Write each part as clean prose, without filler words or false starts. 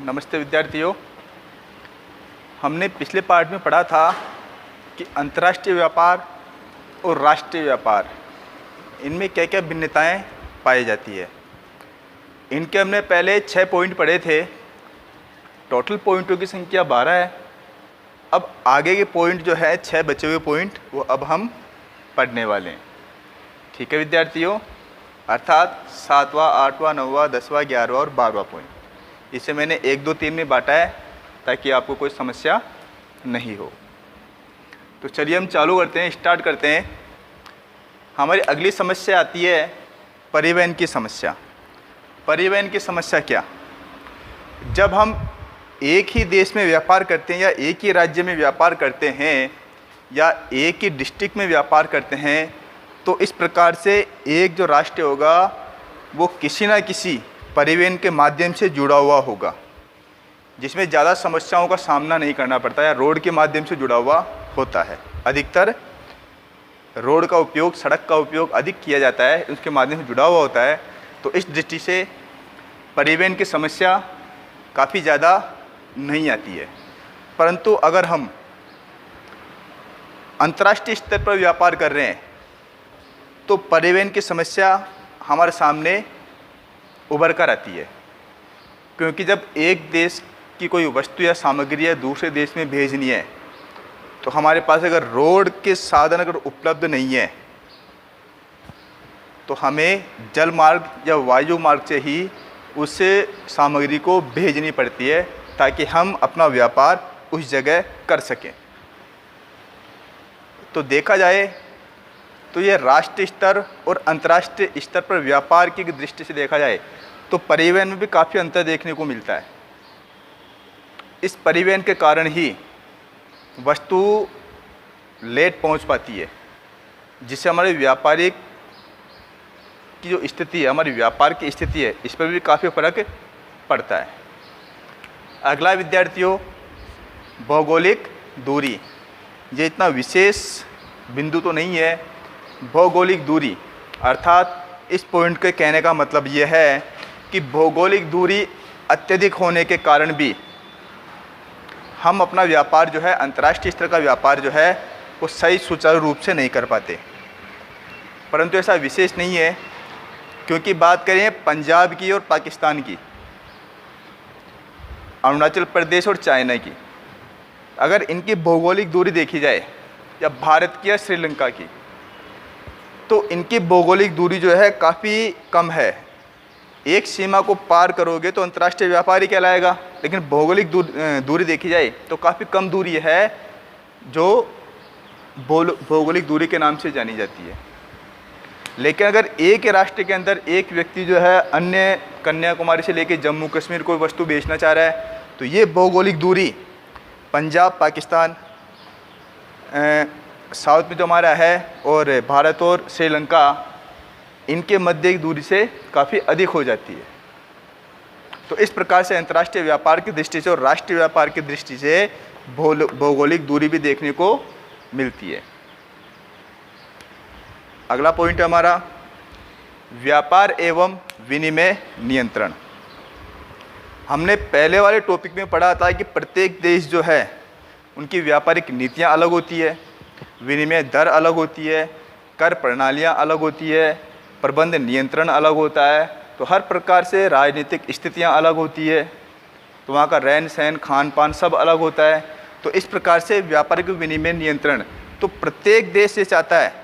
नमस्ते विद्यार्थियों। हमने पिछले पार्ट में पढ़ा था कि अंतर्राष्ट्रीय व्यापार और राष्ट्रीय व्यापार इनमें क्या क्या भिन्नताएं पाई जाती है। इनके हमने पहले 6 पॉइंट पढ़े थे। टोटल पॉइंटों की संख्या 12 है। अब आगे के पॉइंट जो है 6 बचे हुए पॉइंट वो अब हम पढ़ने वाले हैं। ठीक है विद्यार्थियों, अर्थात 7वां, 8वां, 9वां, 10वां, 11वां और 12वां पॉइंट। इसे मैंने 1, 2, 3 में बांटा है ताकि आपको कोई समस्या नहीं हो। तो चलिए हम चालू करते हैं, स्टार्ट करते हैं। हमारी अगली समस्या आती है परिवहन की समस्या। परिवहन की समस्या क्या? जब हम एक ही देश में व्यापार करते हैं या एक ही राज्य में व्यापार करते हैं या एक ही डिस्ट्रिक्ट में व्यापार करते हैं, तो इस प्रकार से एक जो राष्ट्र होगा वो किसी न किसी परिवहन के माध्यम से जुड़ा हुआ होगा, जिसमें ज़्यादा समस्याओं का सामना नहीं करना पड़ता है। रोड के माध्यम से जुड़ा हुआ होता है। अधिकतर रोड का उपयोग, सड़क का उपयोग अधिक किया जाता है, उसके माध्यम से जुड़ा हुआ होता है। तो इस दृष्टि से परिवहन की समस्या काफ़ी ज़्यादा नहीं आती है। परंतु अगर हम अंतर्राष्ट्रीय स्तर पर व्यापार कर रहे हैं तो परिवहन की समस्या हमारे सामने उभर कर आती है, क्योंकि जब एक देश की कोई वस्तु या सामग्री है दूसरे देश में भेजनी है तो हमारे पास अगर रोड के साधन अगर उपलब्ध नहीं है तो हमें जल मार्ग या वायु मार्ग से ही उस सामग्री को भेजनी पड़ती है ताकि हम अपना व्यापार उस जगह कर सकें। तो देखा जाए तो यह राष्ट्रीय स्तर और अंतर्राष्ट्रीय स्तर पर व्यापार की दृष्टि से देखा जाए तो परिवहन में भी काफ़ी अंतर देखने को मिलता है। इस परिवहन के कारण ही वस्तु लेट पहुंच पाती है, जिससे हमारे व्यापारिक की जो स्थिति है, हमारी व्यापार की स्थिति है, इस पर भी काफ़ी फर्क पड़ता है। अगला विद्यार्थियों, भौगोलिक दूरी। ये इतना विशेष बिंदु तो नहीं है। भौगोलिक दूरी अर्थात इस पॉइंट के कहने का मतलब यह है कि भौगोलिक दूरी अत्यधिक होने के कारण भी हम अपना व्यापार जो है, अंतर्राष्ट्रीय स्तर का व्यापार जो है, वो सही सुचारू रूप से नहीं कर पाते। परंतु ऐसा विशेष नहीं है, क्योंकि बात करें पंजाब की और पाकिस्तान की, अरुणाचल प्रदेश और चाइना की, अगर इनकी भौगोलिक दूरी देखी जाए, या भारत की या श्रीलंका की, तो इनकी भौगोलिक दूरी जो है काफ़ी कम है। एक सीमा को पार करोगे तो अंतर्राष्ट्रीय व्यापार ही कहलाएगा, लेकिन भौगोलिक दूरी देखी जाए तो काफ़ी कम दूरी है जो भौगोलिक दूरी के नाम से जानी जाती है। लेकिन अगर एक राष्ट्र के अंदर एक व्यक्ति जो है अन्य कन्याकुमारी से लेकर जम्मू कश्मीर कोई वस्तु बेचना चाह रहा है, तो ये भौगोलिक दूरी पंजाब, पाकिस्तान, साउथ में जो हमारा है, और भारत और श्रीलंका, इनके मध्य की दूरी से काफ़ी अधिक हो जाती है। तो इस प्रकार से अंतर्राष्ट्रीय व्यापार की दृष्टि से और राष्ट्रीय व्यापार की दृष्टि से भौगोलिक दूरी भी देखने को मिलती है। अगला पॉइंट है हमारा व्यापार एवं विनिमय नियंत्रण। हमने पहले वाले टॉपिक में पढ़ा था कि प्रत्येक देश जो है उनकी व्यापारिक नीतियां अलग होती है, विनिमय दर अलग होती है, कर प्रणालियां अलग होती है, प्रबंध नियंत्रण अलग होता है। तो हर प्रकार से राजनीतिक स्थितियां अलग होती है, तो वहाँ का रहन सहन, खान पान सब अलग होता है। तो इस प्रकार से व्यापारिक विनिमय नियंत्रण, तो प्रत्येक देश ये चाहता है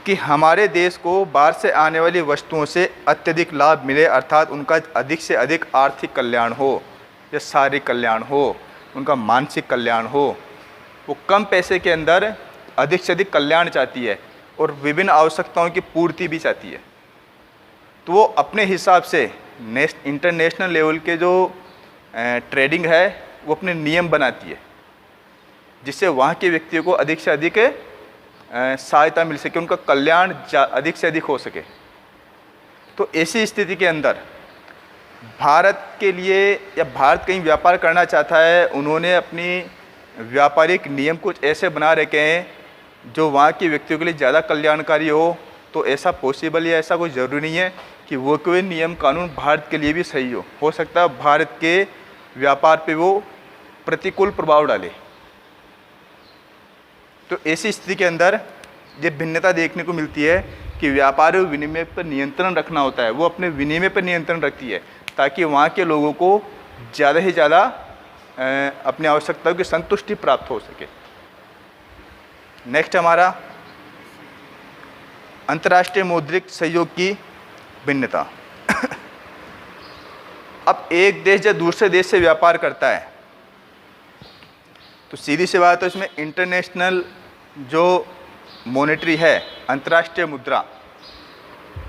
कि हमारे देश को बाहर से आने वाली वस्तुओं से अत्यधिक लाभ मिले, अर्थात उनका अधिक से अधिक आर्थिक कल्याण हो या शारीरिक कल्याण हो, उनका मानसिक कल्याण हो। वो कम पैसे के अंदर अधिक से अधिक कल्याण चाहती है और विभिन्न आवश्यकताओं की पूर्ति भी चाहती है। तो वो अपने हिसाब से इंटरनेशनल लेवल के जो ट्रेडिंग है वो अपने नियम बनाती है, जिससे वहाँ के व्यक्तियों को अधिक से अधिक सहायता मिल सके, उनका कल्याण अधिक से अधिक हो सके। तो ऐसी स्थिति के अंदर भारत के लिए, या भारत कहीं व्यापार करना चाहता है, उन्होंने अपनी व्यापारिक नियम कुछ ऐसे बना रखे हैं जो वहाँ के व्यक्तियों के लिए ज़्यादा कल्याणकारी हो। तो ऐसा पॉसिबल या ऐसा कोई ज़रूरी नहीं है कि वो कोई नियम कानून भारत के लिए भी सही हो सकता है भारत के व्यापार पे वो प्रतिकूल प्रभाव डाले। तो ऐसी स्थिति के अंदर ये भिन्नता देखने को मिलती है कि व्यापार और विनिमय पर नियंत्रण रखना होता है। वो अपने विनिमय पर नियंत्रण रखती है ताकि वहाँ के लोगों को ज़्यादा से ज़्यादा अपनी आवश्यकताओं की संतुष्टि प्राप्त हो सके। नेक्स्ट हमारा अंतर्राष्ट्रीय मौद्रिक सहयोग की भिन्नता। अब एक देश जब दूसरे देश से व्यापार करता है तो सीधी सी बात है, इसमें इंटरनेशनल जो मॉनेटरी है, अंतर्राष्ट्रीय मुद्रा,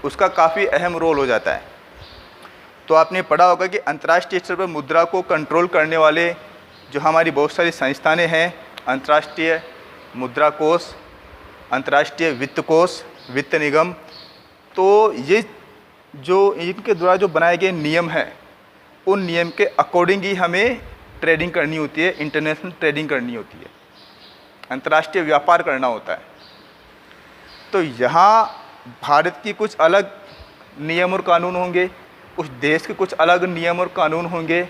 उसका काफ़ी अहम रोल हो जाता है। तो आपने पढ़ा होगा कि अंतर्राष्ट्रीय स्तर पर मुद्रा को कंट्रोल करने वाले जो हमारी बहुत सारी संस्थानें हैं, अंतर्राष्ट्रीय मुद्रा कोष, अंतर्राष्ट्रीय वित्त कोष, वित्त निगम, तो ये जो इनके द्वारा जो बनाए गए नियम हैं, उन नियम के अकॉर्डिंग ही हमें ट्रेडिंग करनी होती है, इंटरनेशनल ट्रेडिंग करनी होती है, अंतर्राष्ट्रीय व्यापार करना होता है। तो यहाँ भारत की कुछ अलग नियम और कानून होंगे, उस देश के कुछ अलग नियम और कानून होंगे।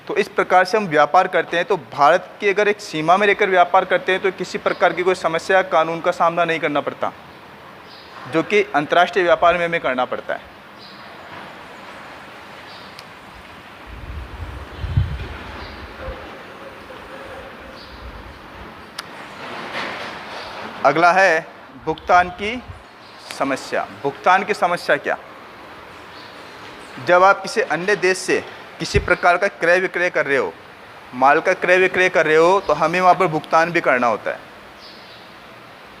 तो इस प्रकार से हम व्यापार करते हैं। तो भारत की अगर एक सीमा में रहकर व्यापार करते हैं तो किसी प्रकार की कोई समस्या कानून का सामना नहीं करना पड़ता, जो कि अंतर्राष्ट्रीय व्यापार में हमें करना पड़ता है। अगला है भुगतान की समस्या। भुगतान की समस्या क्या? जब आप किसी अन्य देश से किसी प्रकार का क्रय विक्रय कर रहे हो, माल का क्रय विक्रय कर रहे हो, तो हमें वहाँ पर भुगतान भी करना होता है।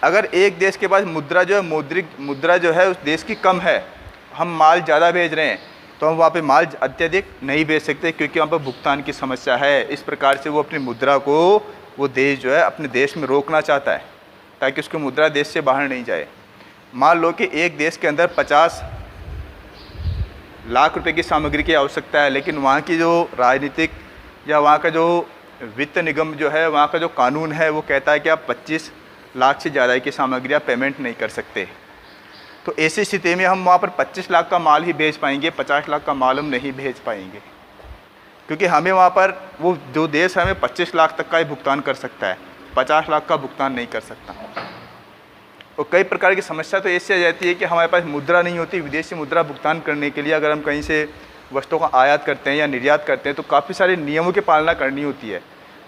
अगर एक देश के पास मुद्रा जो है, मौद्रिक मुद्रा जो है उस देश की कम है, हम माल ज़्यादा भेज रहे हैं, तो हम वहाँ पे माल अत्यधिक नहीं भेज सकते क्योंकि वहाँ पर भुगतान की समस्या है। इस प्रकार से वो अपनी मुद्रा को, वो देश जो है अपने देश में रोकना चाहता है ताकि उसकी मुद्रा देश से बाहर नहीं जाए। मान लो कि एक देश के अंदर 50 लाख रुपए की सामग्री की आवश्यकता है, लेकिन वहाँ की जो राजनीतिक या वहाँ का जो वित्त निगम जो है, वहाँ का जो कानून है, वो कहता है कि आप 25 लाख से ज़्यादा की सामग्री आप पेमेंट नहीं कर सकते। तो ऐसी स्थिति में हम वहाँ पर 25 लाख का माल ही भेज पाएंगे, 50 लाख का माल हम नहीं भेज पाएंगे, क्योंकि हमें वहाँ पर वो जो देश हमें 25 लाख तक का ही भुगतान कर सकता है, 50 लाख का भुगतान नहीं कर सकता। और कई प्रकार की समस्या तो ऐसी आ जाती है कि हमारे पास मुद्रा नहीं होती। विदेशी मुद्रा भुगतान करने के लिए अगर हम कहीं से वस्तुओं का आयात करते हैं या निर्यात करते हैं तो काफ़ी सारे नियमों की पालना करनी होती है।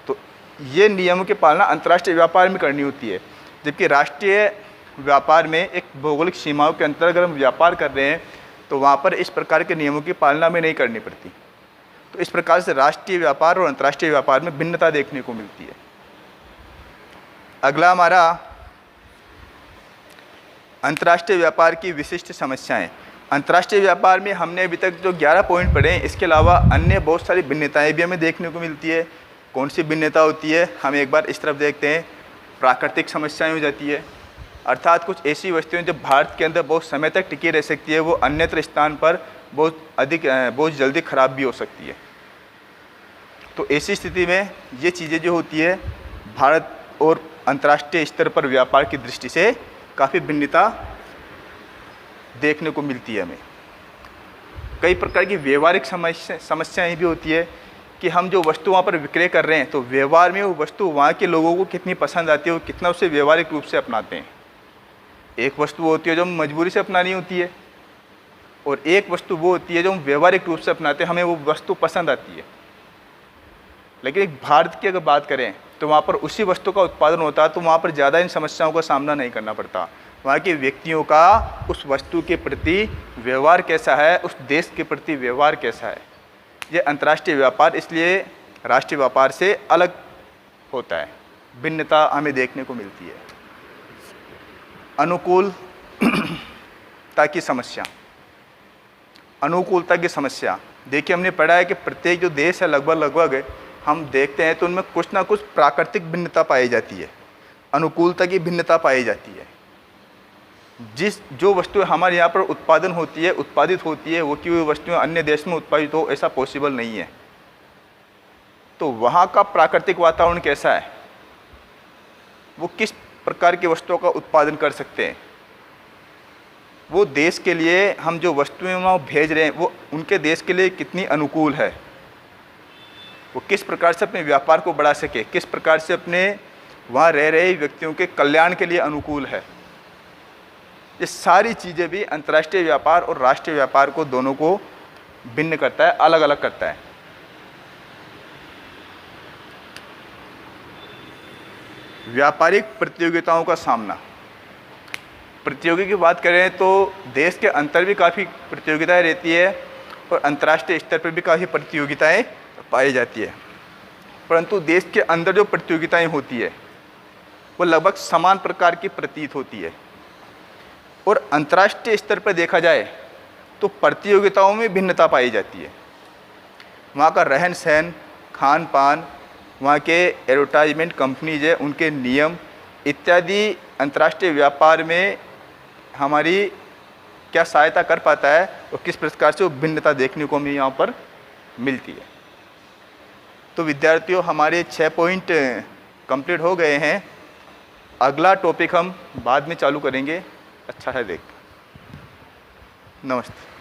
तो ये नियमों की पालना अंतर्राष्ट्रीय व्यापार में करनी होती है, जबकि राष्ट्रीय व्यापार में एक भौगोलिक सीमाओं के अंतर्गत अगर हम व्यापार कर रहे हैं तो वहाँ पर इस प्रकार के नियमों की पालना हमें नहीं करनी पड़ती। तो इस प्रकार से राष्ट्रीय व्यापार और अंतर्राष्ट्रीय व्यापार में भिन्नता देखने को मिलती है। अगला हमारा अंतर्राष्ट्रीय व्यापार की विशिष्ट समस्याएं। अंतर्राष्ट्रीय व्यापार में हमने अभी तक जो 11 पॉइंट पढ़े हैं, इसके अलावा अन्य बहुत सारी भिन्नताएं भी हमें देखने को मिलती है। कौन सी भिन्नता होती है, हम एक बार इस तरफ देखते हैं। प्राकृतिक समस्याएं हो जाती है, अर्थात कुछ ऐसी वस्तुएं जो भारत के अंदर बहुत समय तक टिकी रह सकती है, वो अन्यत्र स्थान पर बहुत जल्दी ख़राब भी हो सकती है। तो ऐसी स्थिति में ये चीज़ें जो होती है, भारत और अंतर्राष्ट्रीय स्तर पर व्यापार की दृष्टि से काफ़ी भिन्नता देखने को मिलती है हमें। कई प्रकार की व्यवहारिक समस्याएं भी होती है कि हम जो वस्तु वहाँ पर विक्रय कर रहे हैं तो व्यवहार में वो वस्तु वहाँ के लोगों को कितनी पसंद आती है, वो कितना उसे व्यवहारिक रूप से अपनाते हैं। एक वस्तु वो होती है जो हम मजबूरी से अपनानी होती है, और एक वस्तु वो होती है जो हम व्यवहारिक रूप से अपनाते हैं, हमें वो वस्तु पसंद आती है। लेकिन भारत की अगर बात करें तो वहाँ पर उसी वस्तु का उत्पादन होता है, तो वहाँ पर ज़्यादा इन समस्याओं का सामना नहीं करना पड़ता। वहाँ के व्यक्तियों का उस वस्तु के प्रति व्यवहार कैसा है, उस देश के प्रति व्यवहार कैसा है, ये अंतर्राष्ट्रीय व्यापार इसलिए राष्ट्रीय व्यापार से अलग होता है। भिन्नता हमें देखने को मिलती है। अनुकूलता की समस्या। अनुकूलता की समस्या देखिए, हमने पढ़ा है कि प्रत्येक जो देश है लगभग हम देखते हैं तो उनमें कुछ ना कुछ प्राकृतिक भिन्नता पाई जाती है, अनुकूलता की भिन्नता पाई जाती है। जो वस्तुएं हमारे यहाँ पर उत्पादित होती है, वो कि वो वस्तुएं अन्य देश में उत्पादित हो, ऐसा पॉसिबल नहीं है। तो वहाँ का प्राकृतिक वातावरण कैसा है, वो किस प्रकार की वस्तुओं का उत्पादन कर सकते हैं, वो देश के लिए हम जो वस्तुएं वहाँ भेज रहे हैं वो उनके देश के लिए कितनी अनुकूल है, वो किस प्रकार से अपने व्यापार को बढ़ा सके, किस प्रकार से अपने वहाँ रह रहे व्यक्तियों के कल्याण के लिए अनुकूल है। ये सारी चीज़ें भी अंतर्राष्ट्रीय व्यापार और राष्ट्रीय व्यापार को दोनों को भिन्न करता है, अलग अलग करता है। व्यापारिक प्रतियोगिताओं का सामना। प्रतियोगी की बात करें तो देश के अंतर भी काफ़ी प्रतियोगिताएं रहती है और अंतर्राष्ट्रीय स्तर पर भी काफ़ी प्रतियोगिताएं पाई जाती है, परंतु देश के अंदर जो प्रतियोगिताएं होती है वो लगभग समान प्रकार की प्रतीत होती है। और अंतर्राष्ट्रीय स्तर पर देखा जाए तो प्रतियोगिताओं में भिन्नता पाई जाती है। वहाँ का रहन सहन, खान पान, वहाँ के एडवर्टाइजमेंट कंपनीज है, उनके नियम इत्यादि अंतर्राष्ट्रीय व्यापार में हमारी क्या सहायता कर पाता है और किस प्रकार से वो भिन्नता देखने को हमें यहाँ पर मिलती है। तो विद्यार्थियों, हमारे 6 पॉइंट कंप्लीट हो गए हैं। अगला टॉपिक हम बाद में चालू करेंगे। अच्छा है देख। नमस्ते।